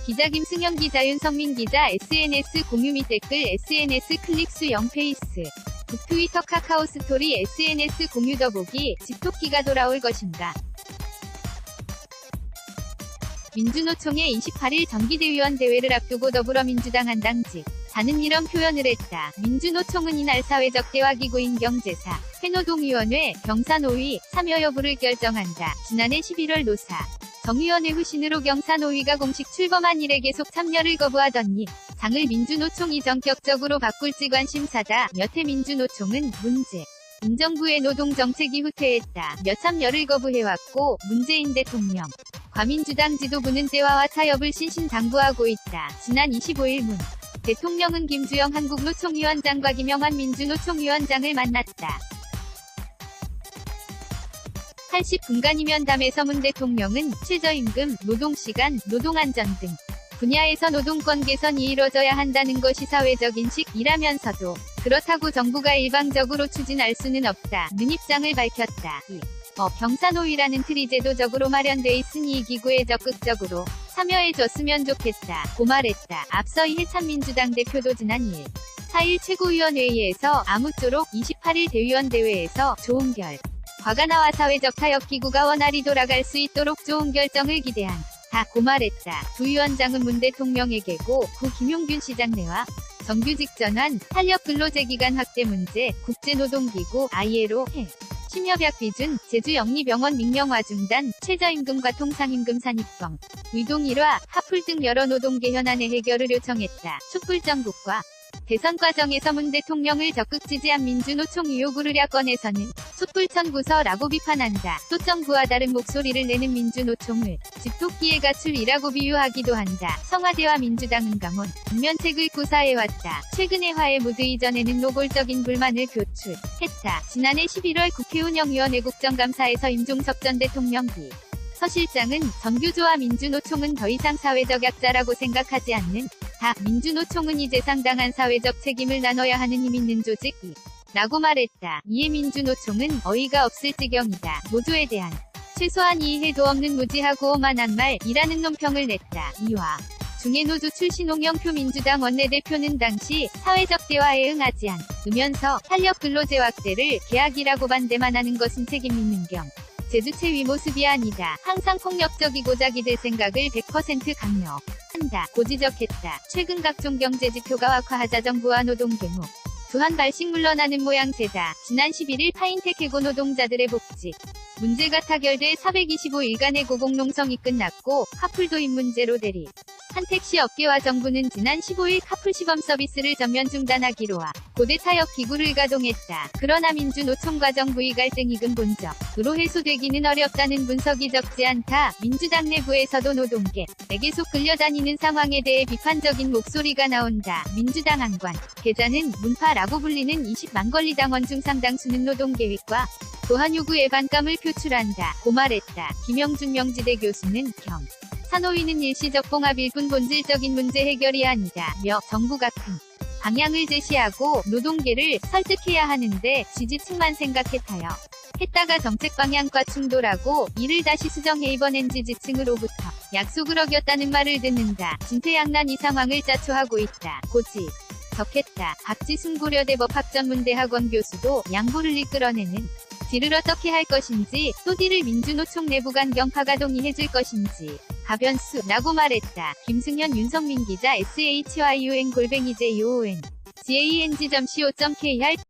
기자 김승현 기자 윤성민 기자 SNS 공유 및 댓글 SNS 클릭수 0페이스 북 트위터 카카오 스토리 SNS 공유 더보기 집토끼가 돌아올 것인가. 민주노총의 28일 정기대의원 대회를 앞두고 더불어민주당 한 당직 단은 이런 표현을 했다. 민주노총은 이날 사회적 대화기구인 경제사, 회노동위원회, 경사노위, 참여 여부를 결정한다. 지난해 11월 노사, 정위원회 후신으로 경사노위가 공식 출범한 이래 계속 참여를 거부하더니 장을 민주노총이 전격적으로 바꿀지 관심사다. 여태 민주노총은 문제 인정부의 노동정책이 후퇴했다. 몇 참여를 거부해왔고 문재인 대통령, 과민주당 지도부는 대화와 타협을 신신당부하고 있다. 지난 25일 문 대통령은 김주영 한국노총위원장과 김영환 민주노총위원장을 만났다. 80분간이면 담에서 문 대통령은 최저임금, 노동시간, 노동안전 등 분야에서 노동권 개선이 이뤄져야 한다는 것이 사회적 인식이라면서도 그렇다고 정부가 일방적으로 추진할 수는 없다는 입장을 밝혔다. 경사노위라는 틀이 제도적으로 마련돼 있으니 이 기구에 적극적으로 참여해줬으면 좋겠다 고 말했다. 앞서 이해찬 민주당 대표도 지난 4일 최고위원회의에서 아무쪼록 28일 대의원 대회에서 좋은 결과가 나와 사회적 타협기구가 원활히 돌아갈 수 있도록 좋은 결정을 기대한다고 말했다. 두 위원장은 문 대통령에게고 구 김용균 시장 내와 정규직 전환, 탄력 근로제기간 확대 문제, 국제노동기구 ILO 해 심협약 비준, 제주영리병원 민영화 중단, 최저임금과 통상임금 산입범, 위동 일화, 하풀 등 여러 노동계 현안의 해결을 요청했다. 촛불 정국과 대선 과정에서 문 대통령을 적극 지지한 민주노총 요구를 야권에서는 촛불 청구서라고 비판한다. 또 정부와 다른 목소리를 내는 민주노총을 집토끼의 가출이라고 비유하기도 한다. 청와대와 민주당은 강원 전면책을 구사해왔다. 최근의 화해 무드 이전에는 노골적인 불만을 표출했다. 지난해 11월 국회 운영위원회 국정감사에서 임종석 전 대통령 비서실장은 정규조와 민주노총은 더 이상 사회적 약자라고 생각하지 않는 민주노총은 이제 상당한 사회적 책임을 나눠야 하는 힘 있는 조직이라고 말했다. 이에 민주노총은 어이가 없을 지경이다. 노조에 대한 최소한 이해도 없는 무지하고 오만한 말이라는 논평을 냈다. 이와 중에 노조 출신 홍영표 민주당 원내대표는 당시 사회적 대화에 응하지 않으면서 탄력 근로제 확대를 계약이라고 반대만 하는 것은 책임 있는 제주체위 모습이 아니다. 항상 폭력적이고 자기들 생각을 100% 강요한다 고 지적했다. 최근 각종 경제지표가 악화하자 정부와 노동계무 두한 발씩 물러나는 모양새다. 지난 11일 파인테케고 노동자들의 복지 문제가 타결돼 425일간의 고공농성이 끝났고 카풀 도입 문제로 대립 한 택시 업계와 정부는 지난 15일 카풀 시범 서비스를 전면 중단하기로 고대 타협 기구를 가동했다. 그러나 민주노총과 정부의 갈등이 근본적으로 해소되기는 어렵다는 분석이 적지 않다. 민주당 내부에서도 노동계 계속 끌려다니는 상황에 대해 비판적인 목소리가 나온다. 민주당 안관 계좌는 문파라고 불리는 20만 권리당원 중 상당수는 노동계획과 도한 요구에 반감을 표출한다 고 말했다. 김영준 명지대 교수는 산호위는 일시적 봉합일 뿐 본질적인 문제 해결이 아니다.며 정부가 큰 방향을 제시하고 노동계를 설득해야 하는데 지지층만 생각해 타협했다가 정책 방향과 충돌하고 이를 다시 수정해 이번엔 지지층으로부터 약속을 어겼다는 말을 듣는다. 진퇴양난 이 상황을 자초하고 있다. 고지 적했다. 박지순 고려대 법학전문대학원 교수도 양보를 이끌어내는 딜을 어떻게 할 것인지 또 딜을 민주노총 내부 간 경파가 동의해줄 것인지 가변수라고 말했다. 김승현 윤성민 기자 SHYUN-JOON GANG.co.kr